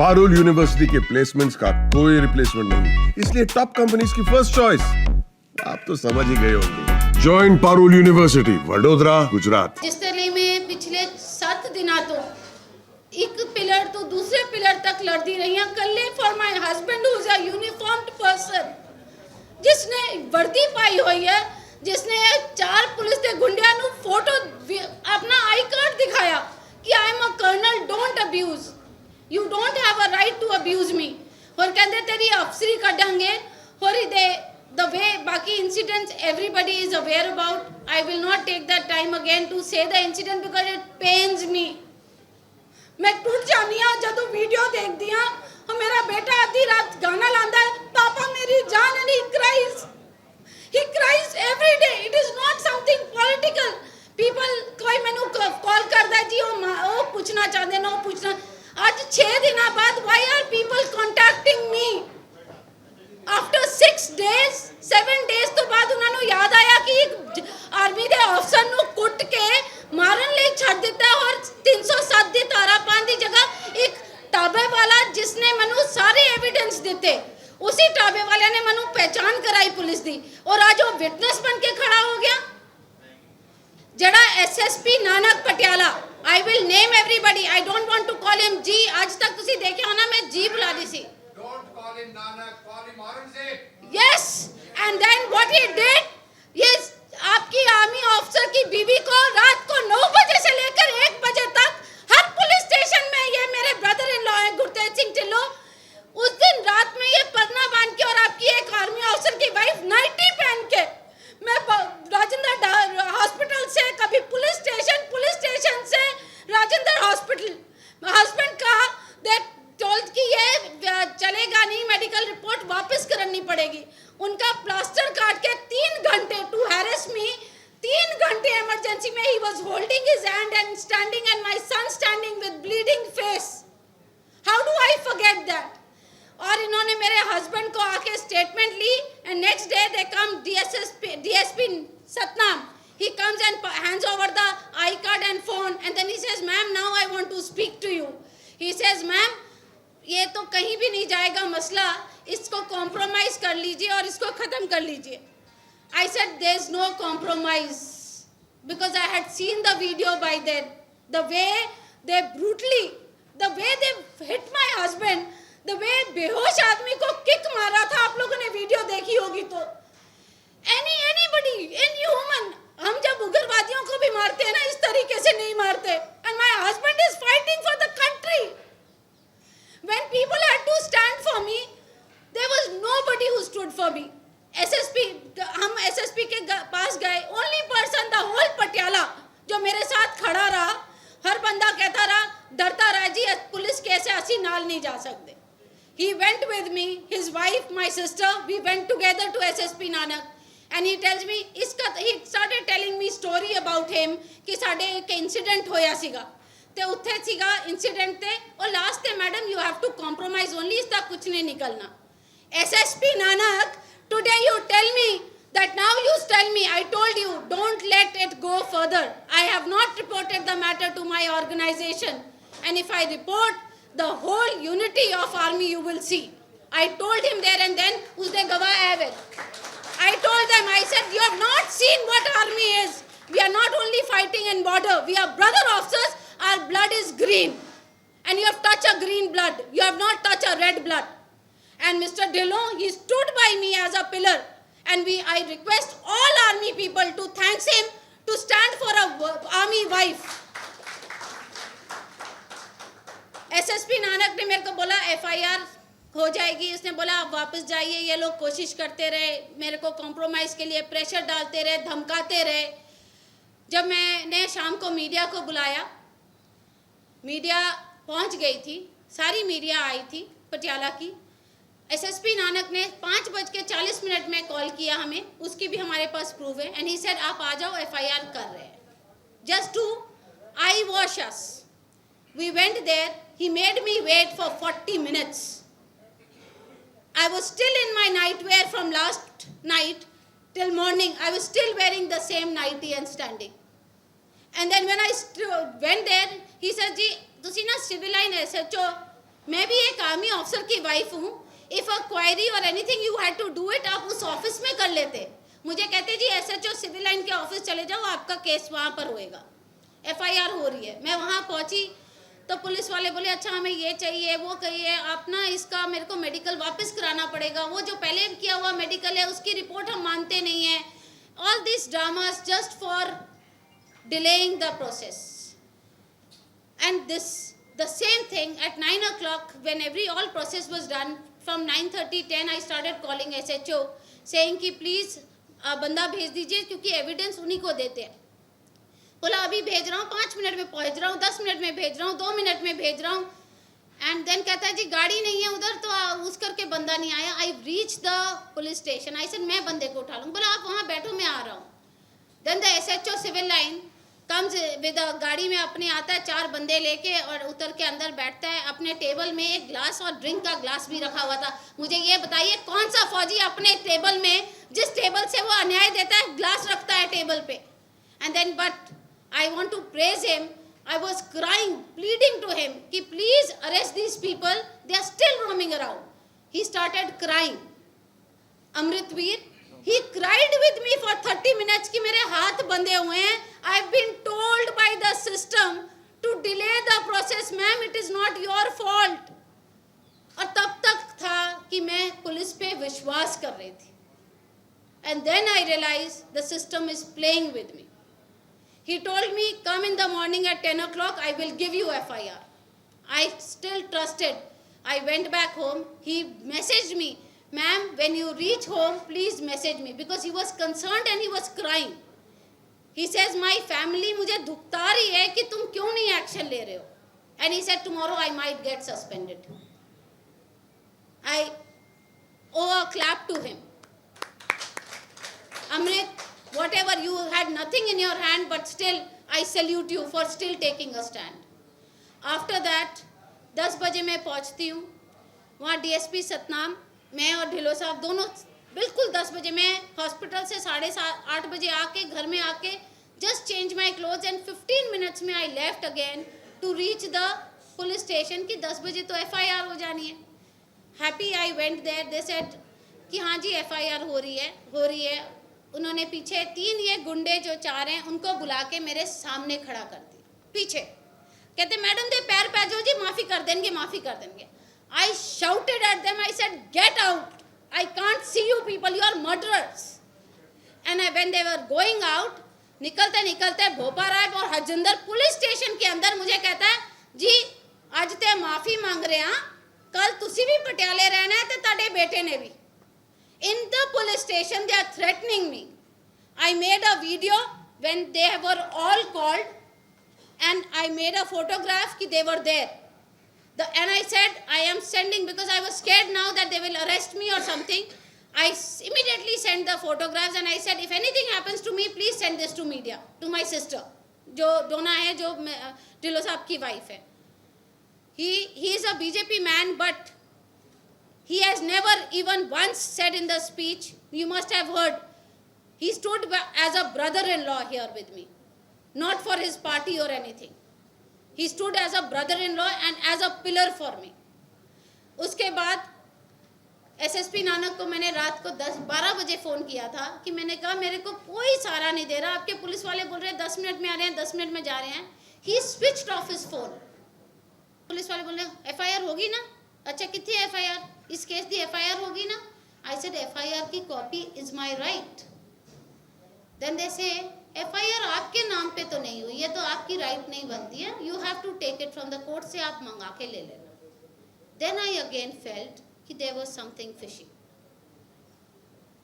Parul university के placements का कोई रिप्लेसमेंट नहीं, इसलिए टॉप कंपनीज की फर्स्ट चॉइस। आप तो समझ ही गए होंगे। Join Parul university, Vadodara, Gujarat. जिस तरह में पिछले 7 दिनों तो एक पिलर तो दूसरे पिलर तक लड़ती रही हैं। कल्ले for my husband who is a uniformed person, जिसने वर्दी पाई हुई है, जिसने 4 पुलिस के गुंडियां नु फोटो अपना आई कार्ड दिखाया कि I am a colonel, don't abuse, you don't have a right to abuse me. और कहते तेरी अफसरी कढांगे और दे the way बाकी incidents everybody is aware about. I will not take that time again to say the incident because it pains me. मैं टूट जानी हाँ जब वीडियो देख दिया और मेरा बेटा आधी रात गाना लांदा है, पापा मेरी जान, and he cries every day. It is not something political. People कोई मैंने कॉल करता है जी वो पूछना चाहते ना, वो पूछना। आज 6 दिन बाद why are people contacting me? After 6 days 7 days तो बाद उन्होंने याद आया कि एक आर्मी के अफसर नु कुट के मारन ले छड़ देता है और 307 दी धारा पान दी जगह एक टाबे वाला जिसने मनु सारे एविडेंस देते, उसी टाबे वाले ने मनु पहचान कराई पुलिस दी और आज वो विटनेस बन के खड़ा हो गया। जड़ा SSP Nanak Patiala, I will name everybody, I don't want to call him ji. आज तक तुसी देखे हो ना मैं जी बुला दी सी। Don't call him Nanak, call him Aurangzeb. Yes, and then what he did, yes, आपकी आर्मी ऑफिसर की बीवी को रात को 9 बजे से लेकर 1 बजे तक हर पुलिस स्टेशन में, ये मेरे ब्रदर इन लॉ है गुरतेज सिंह ढिल्लों, उस दिन रात में ये पगना बांध के और आपकी एक आर्मी ऑफिसर की वाइफ नाइटी पहन के, मैं राजेंद्र हॉस्पिटल से कभी पुलिस स्टेशन से राजेंद्र हॉस्पिटल, हस्बैंड का देख टोल्ड कि ये चलेगा नहीं, मेडिकल रिपोर्ट वापस करनी पड़ेगी। उनका प्लास्टर काट के 3 घंटे टू हैरेस मी, 3 घंटे इमरजेंसी में ही was holding his hand and standing and my son standing with bleeding face. How do I forget that? और इन्होंने मेरे हस्बैंड को आके स्टेटमेंट ली and next day they come DSP Satnam, he comes and hands over the I card and phone and then he says ma'am now I want to speak to you. He says ma'am ये तो कहीं भी नहीं जाएगा मसला, इसको compromise कर लीजिए और इसको ख़त्म कर लीजिए। I said there is no compromise because I had seen the video by then, the way they brutally, the way they hit my husband, the way बेहोश आदमी को किक मारा था, आप लोगों ने वीडियो देखी होगी तो। Anybody, any human, हम जब उग्रवादियों को भी मारते हैं ना इस तरीके से नहीं मारते। And my husband is fighting for the country. When people had to stand for me, there was nobody who stood for me. SSP, हम SSP के पास गए, only person the whole Patiala जो मेरे साथ खड़ा रहा, हर बंदा कहता रहा, डरता रहा जी पुलिस कैसे ऐसी नाल नहीं जा सकते। He went with me, his wife, my sister, we went together to SSP Nanak. And he tells me, he started telling me story about him कि साढ़े एक incident होया सीगा, ते उत्थे सीगा incident ते और last ते madam you have to compromise only, इसका कुछ नहीं निकलना। SSP Nanak, today you tell me that now you tell me, I told you don't let it go further. I have not reported the matter to my organization, and if I report the whole unity of army you will see. I told him there and then, उसने गवाह है वे। I told them, I said, you have not seen what army is. We are not only fighting in border, we are brother officers, our blood is green. And you have touched a green blood, you have not touched a red blood. And Mr. Dillon, he stood by me as a pillar. And I request all army people to thank him to stand for a army wife. SSP Nanak ने मेरे को बोला FIR हो जाएगी, इसने बोला आप वापस जाइए, ये लोग कोशिश करते रहे, मेरे को कॉम्प्रोमाइज़ के लिए प्रेशर डालते रहे, धमकाते रहे। जब मैंने शाम को मीडिया को बुलाया, मीडिया पहुंच गई थी, सारी मीडिया आई थी पटियाला की। SSP नानक ने 5:40 में कॉल किया हमें, उसकी भी हमारे पास प्रूफ है, एंड ही सेड आप आ जाओ FIR कर रहे हैं, just to eyewash us. We went there, he made me wait for 40 minutes. I was still in my nightwear from last night till morning. I was still wearing the same nightie and standing. And then when I went there, he said, "जी, तुसी ना civil line SHO, मैं भी एक army officer की wife हूँ, if a query और anything you had to do it, आप उस ऑफिस में कर लेते। मुझे कहते जी एसएचओ सिविल लाइन के ऑफिस चले जाओ, आपका केस वहाँ पर होएगा, एफआईआर हो रही है। मैं वहाँ पहुँची तो पुलिस वाले बोले अच्छा हमें ये चाहिए वो चाहिए, आप ना इसका मेरे को मेडिकल वापस कराना पड़ेगा, वो जो पहले किया हुआ मेडिकल है उसकी रिपोर्ट हम मानते नहीं है। All this dramas just for delaying the process. And this the same thing at 9 o'clock when all process was done, from 9:30 10 I started calling SHO saying कि please बंदा भेज दीजिए क्योंकि एविडेंस उन्हीं को देते हैं। बोला अभी भेज रहा हूँ, 5 मिनट में पहुँच रहा हूँ, 10 मिनट में भेज रहा हूँ, 2 मिनट में भेज रहा हूँ। एंड देन कहता है जी गाड़ी नहीं है उधर, तो उस करके बंदा नहीं आया। I reach the police station, I said मैं बंदे को उठा लूँ। बोला आप वहाँ बैठो मैं आ रहा हूँ। Then the SHO civil line comes with गाड़ी में अपने आता है 4 बंदे लेके और उतर के अंदर बैठता है। अपने टेबल में एक ग्लास और ड्रिंक का ग्लास भी रखा हुआ था। मुझे ये बताइए कौन सा फौजी अपने टेबल में, जिस टेबल से वो अन्याय देता है, ग्लास रखता है टेबल पे। And then but I want to praise him, I was crying, pleading to him कि please arrest these people, they are still roaming around. He started crying. Amritveer, he cried with me for 30 minutes कि मेरे हाथ बंधे हुए हैं। I've been told by the system to delay the process, ma'am, it is not your fault। और तब तक था कि मैं पुलिस पे विश्वास कर रही थी। And then I realized the system is playing with me। He told me come in the morning at 10 o'clock, I will give you FIR। I still trusted। I went back home, he messaged me, ma'am, when you reach home, please message me, because he was concerned and he was crying। He says, my family मुझे दुखता रही है कि तुम क्यों नहीं action ले रहे हो। And he said, tomorrow I might get suspended। I owe a clap to him। Amrit, whatever, you had nothing in your hand, but still I salute you for still taking a stand। After that 10 बजे मैं पहुंचती हूँ वहाँ DSP Satnam, मैं और ढिलो साहब दोनों बिल्कुल 10 बजे, मैं हॉस्पिटल से 7:30 बजे आके घर में आके just change my cloth and 15 minutes में I left again to reach the police station कि 10 बजे तो FIR हो जानी है। Happy I went there, they said कि हाँ जी FIR हो रही है। उन्होंने पीछे 3 ये गुंडे जो 4 हैं उनको बुला के मेरे सामने खड़ा कर दिया पीछे। कहते मैडम दे पैर पैजो जी, माफ़ी कर देंगे। I shouted at them, I said, get out, I can't see you people, you are murderers। And when they were going out, निकलते भोपा राय और हरजिंदर पुलिस स्टेशन के अंदर मुझे कहता है जी आज ते माफ़ी मांग रहे हैं, कल तुसी भी पटियाले रहना है ते ताड़े बेटे ने भी। In the police station they are threatening me। I made a video when they were all called and I made a photograph कि they were there। And I said, I am sending, because I was scared now that they will arrest me or something। I immediately sent the photographs and I said, if anything happens to me, please send this to media, to my sister, जो डोना है, जो ढिल्लो साहब की wife है। He is a BJP man, but he has never even once said in the speech, you must have heard, he stood as a brother-in-law here with me, not for his party or anything। He stood as a brother-in-law and as a pillar for me। उसके बाद SSP Nanak को मैंने रात को 10-12 बजे phone किया था कि मैंने कहा मेरे को कोई सहारा नहीं दे रहा, आपके पुलिस वाले बोल रहे हैं 10 मिनट में आ रहे हैं, 10 मिनट में जा रहे हैं। He switched off his phone। Police वाले बोल रहे हैं FIR होगी ना, अच्छा कितनी FIR, इस केस की FIR होगी ना। I said FIR की copy is my right। Then they say FIR आपके नाम पे तो नहीं हुई है, तो आपकी राइट नहीं बनती है, you have to take it from the court से आप मंगा के ले लेना। देन आई अगेन फेल्ट कि there was something fishy.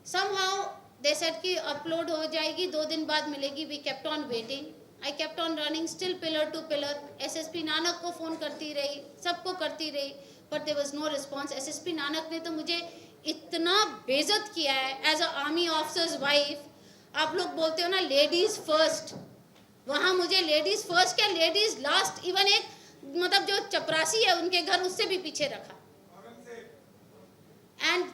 Somehow they said कि अपलोड हो जाएगी, 2 दिन बाद मिलेगी। We kept on waiting, I kept on running still pillar to pillar. SSP Nanak को फ़ोन करती रही, सबको करती रही, but there was no response. SSP Nanak ने तो मुझे इतना बेइज्जत किया है as a army officer's wife. आप लोग बोलते हो ना लेडीज फर्स्ट, वहाँ मुझे लेडीज फर्स्ट क्या लेडीज लास्ट, इवन एक मतलब जो चपरासी है उनके घर उससे भी पीछे रखा। एंड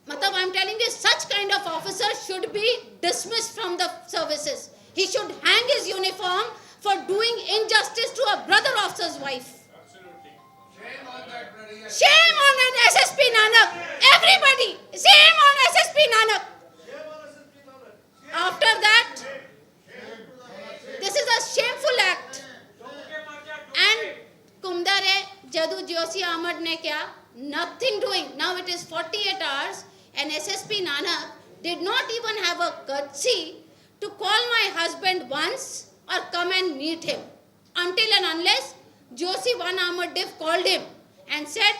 मतलब I am telling you such kind of officer should be dismissed from the services. He should hang his uniform for doing injustice to a brother officer's wife. Absolutely। Shame on that brother। रही है। Shame on an SSP Nanak. Everybody, shame on SSP Nanak. After that, this is a shameful act. And Kumdare Jadu Joshi Ahmad ne kya? Nothing doing. Now it is 48 hours and SSP Nanak did not even have a courtesy to call my husband once or come and meet him. Until and unless Joshi One Ahmad Div called him and said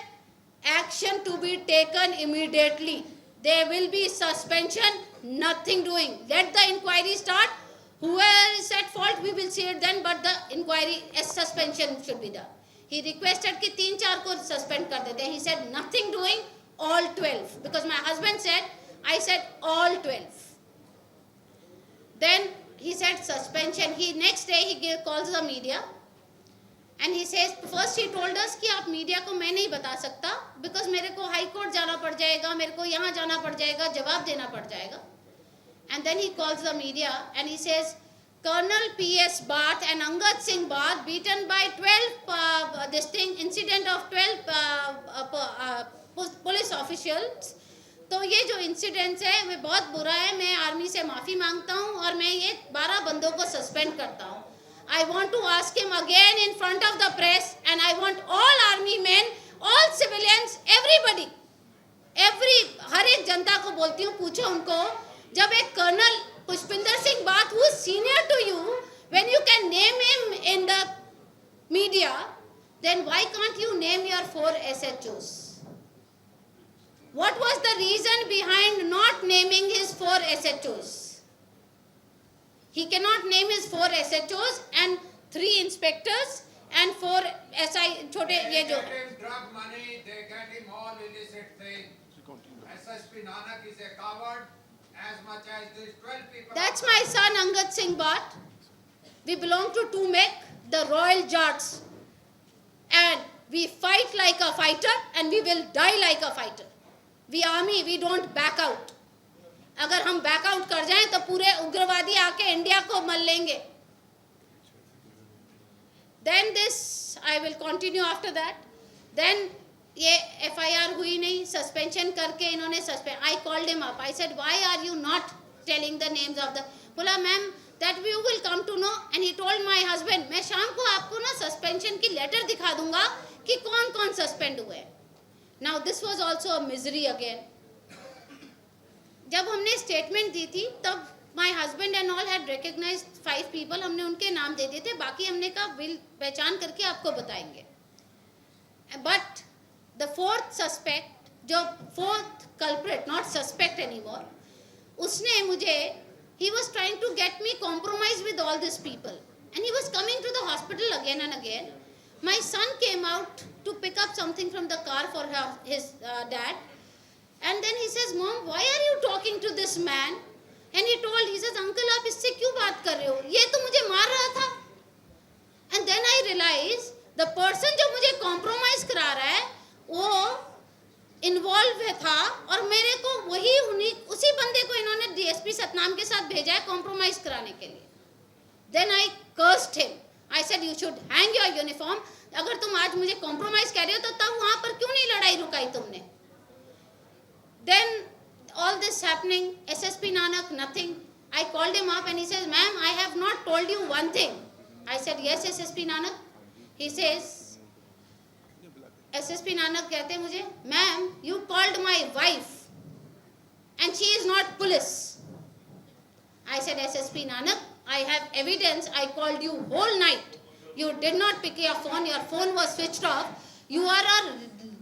action to be taken immediately. There will be suspension, nothing doing. Let the inquiry start. Whoever is at fault, we will see it then, but the inquiry, suspension should be done. He requested कि 3-4 को suspend कर देते. He said nothing doing, all 12. Because my husband said, I said all 12. Then he said suspension. Next day he calls the media and he says, first he told us कि आप media को मैं नहीं बता सकता because मेरे को high court जाना पड़ जाएगा, मेरे को यहाँ जाना पड़ जाएगा, जवाब देना पड़ जाएगा. And then he calls the media and he says, Colonel P.S. Bath and Angad Singh Bath beaten by 12, incident of 12 police officials. तो ये जो इंसिडेंट्स है वे बहुत बुरा है. मैं आर्मी से माफ़ी मांगता हूँ और मैं ये 12 बंदों को सस्पेंड करता हूँ. I want to ask him again in front of the press and I want all army men, all civilians, everybody, हर एक जनता को बोलती हूँ, पूछो उनको, जब एक कर्नल पुष्पिंदर सिंह बात who is senior to you, when you can name him in the media, then why can't you name your 4 SHOs? What was the reason behind not naming his 4 SHOs? He cannot name his 4 SHOs and 3 inspectors and 4 SI छोटे ये जो. They get him drug money, they get him all illicit things. SSP Nanak is a coward as much as these 12 people. That's my son Angad Singh Bhatt. We belong to Tumek, the royal jats, and we fight like a fighter and we will die like a fighter. We army, we don't back out. अगर हम back out कर जाएं तो पूरे उग्रवादी आके India को मल लेंगे. Then this I will continue after that. Then ये FIR हुई नहीं, सस्पेंशन करके इन्होंने suspend. I called him up. I said, why are you not telling the names of the? बोला ma'am that you will come to know. And he told my husband, मैं शाम को आपको ना सस्पेंशन की लेटर दिखा दूंगा कि कौन कौन सस्पेंड हुए. Now this was also a misery again. जब हमने स्टेटमेंट दी थी तब my husband and all had recognised 5 people. हमने उनके नाम दे दिए थे, बाकी हमने कहा विल पहचान करके आपको बताएंगे. बट द 4th सस्पेक्ट, जो 4th culprit, not suspect anymore, उसने मुझे, he was trying to get me compromise with all this people and he was coming to the hospital again and again. My son came out to pick up something from the car for his dad. And then he says, Mom, why are you talking to this man? And he says, Uncle, आप इससे क्यों बात कर रहे हो? ये तो मुझे मार रहा था. And then I realize the person जो मुझे compromise करा रहा है, वो involved था और मेरे को उसी बंदे को इन्होंने DSP सतनाम के साथ भेजा है compromise कराने के लिए. Then I cursed him. I said, you should hang your uniform. अगर तुम आज मुझे compromise कर रहे हो तो तब वहाँ पर क्यों नहीं लड़ाई रुकाई तुमने? Then all this happening, SSP Nanak, nothing. I called him up and he says, ma'am, I have not told you one thing. I said, yes, SSP Nanak. He says, SSP Nanak कहते मुझे, ma'am, you called my wife and she is not police. I said, SSP Nanak, I have evidence. I called you whole night. You did not pick your phone. Your phone was switched off. You are a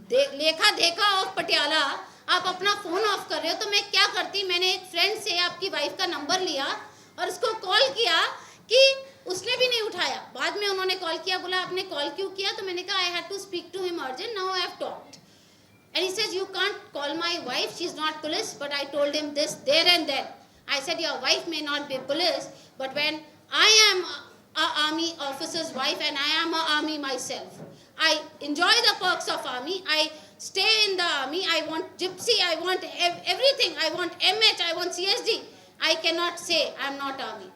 lekha dekha of Patiala. आप अपना phone off कर रहे हो. तो मैं क्या करती, मैंने एक फ्रेंड से आपकी वाइफ का नंबर लिया और उसको कॉल किया कि उसने भी नहीं उठाया. बाद में उन्होंने कॉल किया, बोला आपने कॉल क्यों किया? तो मैंने कहा I had to speak to him urgent, now I have talked. And he says you can't call my wife, she is not police. But I told him this there and then. I said your wife may not be police, but when I am a army officer's wife and I am a army myself. I enjoy the perks of army. I stay in the army. I want gypsy. I want everything. I want MH. I want CSD. I cannot say I am not army.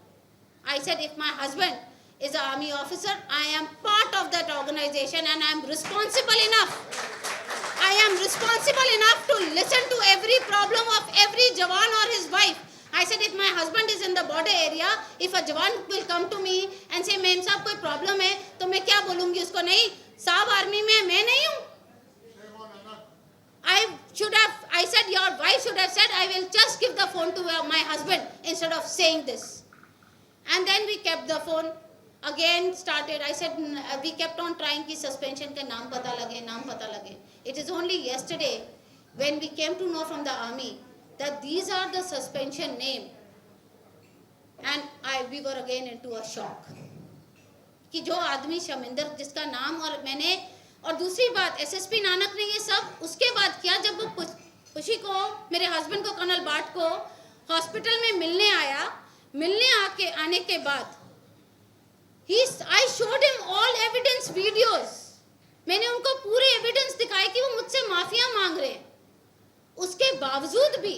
I said if my husband is an army officer, I am part of that organization and I am responsible enough responsible enough to listen to every problem of every Jawan or his wife. I said, if my husband is in the border area, if a Jawan will come to me and say, ma'am साहब कोई problem है, तो मैं क्या बोलूँगी उसको? नहीं, साहब आर्मी में मैं नहीं हूँ. I said, your wife should have said, I will just give the phone to my husband instead of saying this. And then we kept the phone. Again started. I said, we kept on trying कि suspension का नाम पता लगे. It is only yesterday when we came to know from the army that these are the suspension name. And we were again into a shock. कि जो आदमी शमिंदर जिसका नाम और दूसरी बात एसएसपी नानक ने ये सब उसके बाद किया जब वो खुशी को मेरे हस्बैंड को कर्नल बाट को हॉस्पिटल में मिलने आने के बाद I showed him all evidence videos. मैंने उनको पूरे एविडेंस दिखाए कि वो मुझसे माफिया मांग रहे हैं. उसके बावजूद भी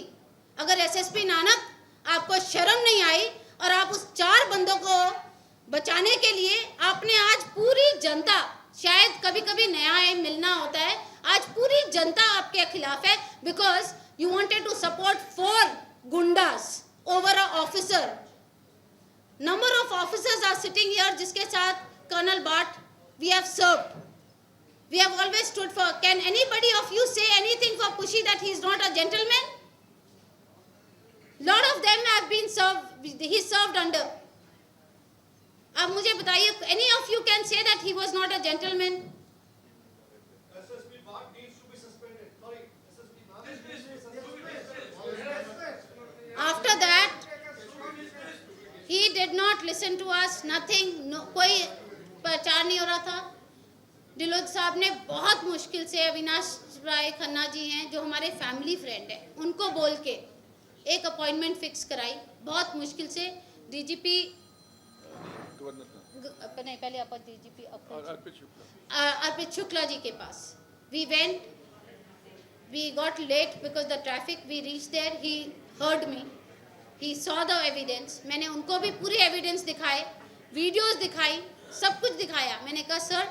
अगर एसएसपी नानक आपको शर्म नहीं आई और आप उस 4 बंदों को बचाने के लिए आपने आज पूरी जनता शायद कभी-कभी न्याय मिलना होता है आज पूरी जनता आपके खिलाफ है because you wanted to support 4 गुंडास over a officer. Number of officers are sitting here जिसके साथ कर्नल बाट we have served. We have always stood for. Can anybody of you say anything for Pushi that he is not a gentleman? Lot of them have been served. He served under. अब मुझे बताइए, any of you can say that he was not a gentleman? SSP Bhatt needs to be suspended. Sorry, SSP Bhatt needs to be suspended. After that, he did not listen to us. Nothing. No, कोई प्रचार नहीं हो रहा था. डिलोद साहब ने बहुत मुश्किल से अविनाश राय खन्ना जी हैं जो हमारे फैमिली फ्रेंड हैं उनको बोल के एक अपॉइंटमेंट फिक्स कराई. बहुत मुश्किल से डीजीपी नहीं पहले अपन डीजीपी अर्पित शुक्ला जी के पास we went. We got late because the traffic. We reached there. He heard me. He saw the evidence. मैंने उनको भी पूरी evidence दिखाए, videos दिखाई, सब कुछ दिखाया. मैंने कहा sir,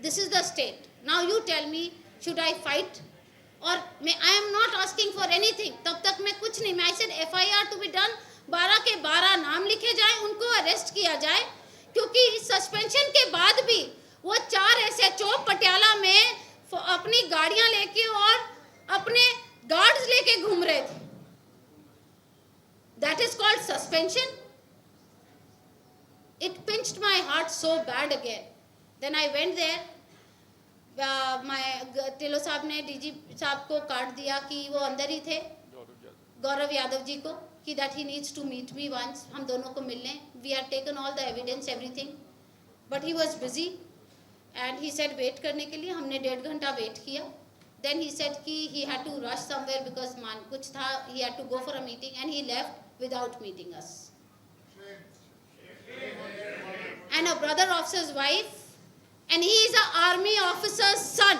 this is the state. Now you tell me, should I fight? और मैं I am not asking for anything. तब तक मैं कुछ नहीं. I said FIR to be done. 12 के 12 नाम लिखे जाए, उनको अरेस्ट किया जाए, क्योंकि सस्पेंशन के बाद भी वो 4 SHO पटियाला में अपनी गाड़ियां लेके और अपने गार्ड्स लेके घूम रहे थे. That is called suspension. It pinched my heart so bad again. Then I went there. Dhillon साहब ने डीजी साहब को काट दिया कि वो अंदर ही थे, गौरव यादव जी को, कि that he needs to meet me once. हम दोनों को मिलने. We had taken all the evidence, everything, but he was busy and he said wait करने के लिए. हमने 1.5 घंटा wait किया. Then he said कि he had to rush somewhere because कुछ था, he had to go for a meeting and he left without meeting us. And a brother officer's wife, and he is an army officer's son.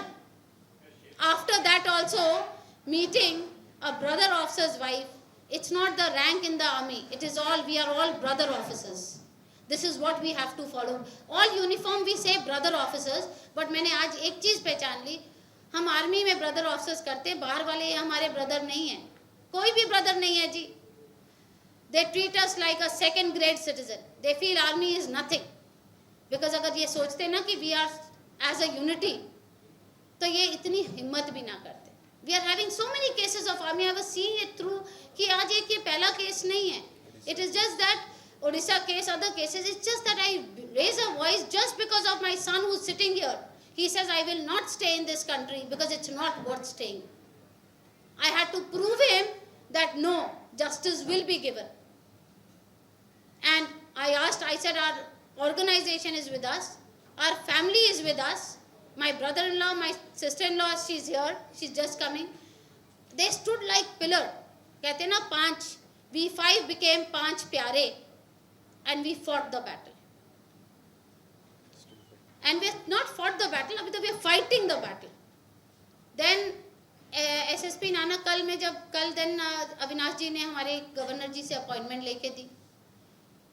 After that also meeting a brother officer's wife. It's not the rank in the army. It is all, we are all brother officers. This is what we have to follow. All uniform we say brother officers, but मैंने आज एक चीज पहचान ली, हम army में brother officers करते, बाहर वाले हमारे ब्रदर नहीं हैं, कोई भी ब्रदर नहीं है जी. They treat us like a second grade citizen. They feel army is nothing. Because अगर ये सोचते ना कि we are as a unity, तो ये इतनी हिम्मत भी ना करते. We are having so many cases of army. I was seeing it through कि आज एक ये पहला केस नहीं है. It is just that Odisha case, other cases. It's just that I raise a voice just because of my son who's sitting here. He says I will not stay in this country because it's not worth staying. I had to prove him that no, justice will be given. And I said our organization is with us, our family is with us. My brother-in-law, my sister-in-law, she's here, she's just coming. They stood like pillar. कहते ना 5, we 5 became 5 प्यारे, and we fought the battle. And we have not fought the battle, अभी तो we are fighting the battle. Then SSP Nanak कल अविनाश जी ने हमारे governor जी से appointment लेके दी.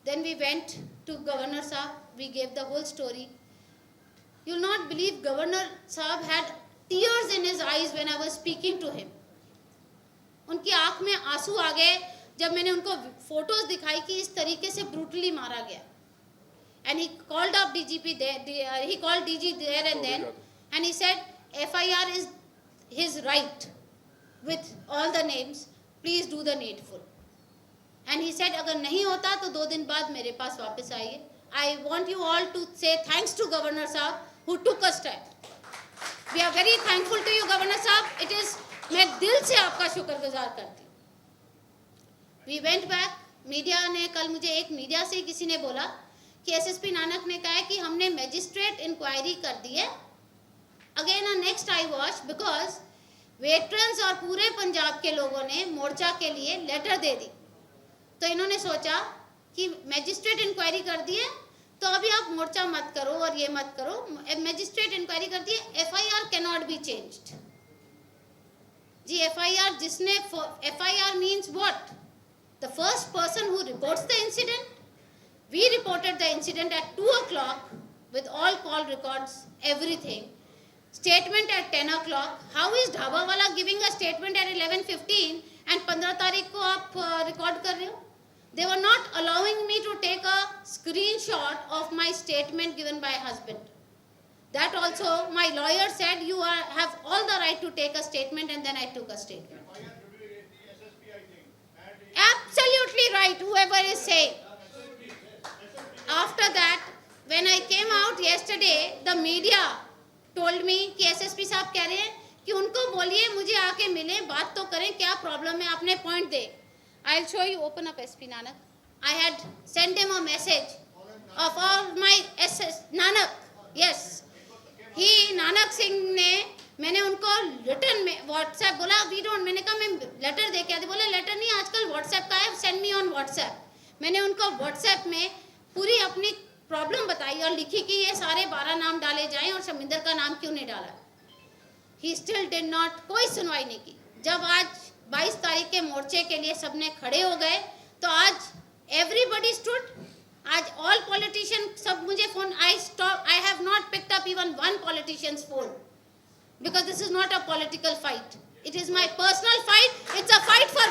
Then we went to Governor Saab, we gave the whole story. You'll not believe Governor Saab had tears in his eyes when I was speaking to him. उनकी आंख में आंसू आ गए जब मैंने उनको फोटोज दिखाई कि इस तरीके से ब्रूटली मारा गया. And he called up DGP there, he called DG there and then, and he said FIR is his right with all the names, please do the needful. And he said अगर नहीं होता तो 2 दिन बाद मेरे पास वापस आइए. I want you all to say thanks to Governor Saab who took a step. We are very thankful to you, Governor Saab. It is, मैं दिल से आपका शुक्रगुजार करती हूँ. We went back. मीडिया ने कल मुझे एक मीडिया से किसी ने बोला कि एसएसपी नानक ने कहा है कि हमने मैजिस्ट्रेट इंक्वायरी कर दी है. Again next I watch because veterans और पूरे पंजाब के लोगों ने मोर्चा के लिए लेटर दे दी. तो इन्होंने सोचा कि मैजिस्ट्रेट इंक्वायरी कर दिए तो अभी आप मोर्चा मत करो और ये मत करो. मैजिस्ट्रेट इंक्वायरी कर दिए. FIR can not be changed. जी एफआईआर जिसने FIR means what? The first person who reports the incident. We reported the incident at 2 o'clock with all call records, everything. Statement at 10 o'clock. How is ढाबावाला giving a statement at 11:15 and 15 तारीख को आप record कर रहे हो? They were not allowing me to take a screenshot of my statement given by husband. That also my lawyer said you have all the right to take a statement, and then I took a statement. Absolutely right, whoever is saying. After that, when I came out yesterday, the media told me कि SSP साहब कह रहे हैं कि उनको बोलिए मुझे आके मिले, बात तो करें, क्या प्रॉब्लम है, आपने point they. I'll show you. Open up SP Nanak. I had sent him a message of all my SS Nanak. Yes. He Nanak Singh ने मैंने उनको रिटर्न में व्हाट्सएप बोला वी डोंट. मैंने कहा मैं लेटर दे के आती. बोले लेटर नहीं, आजकल व्हाट्सएप का है, सेंड मी ऑन व्हाट्सएप. मैंने उनको व्हाट्सएप में पूरी अपनी प्रॉब्लम बताई और लिखी कि ये सारे 12 नाम डाले जाएं और शमिंदर का नाम क्यों नहीं डाला. He still did not. कोई सुनवाई नहीं की. जब आज 22 तारीख के मोर्चे के लिए सबने खड़े हो गए तो आज एवरीबडी स्टूड. आज ऑल पॉलिटिशियन सब मुझे phone. I have not picked up even one politicians phone because this is not a political fight. It is my personal fight. It's a fight for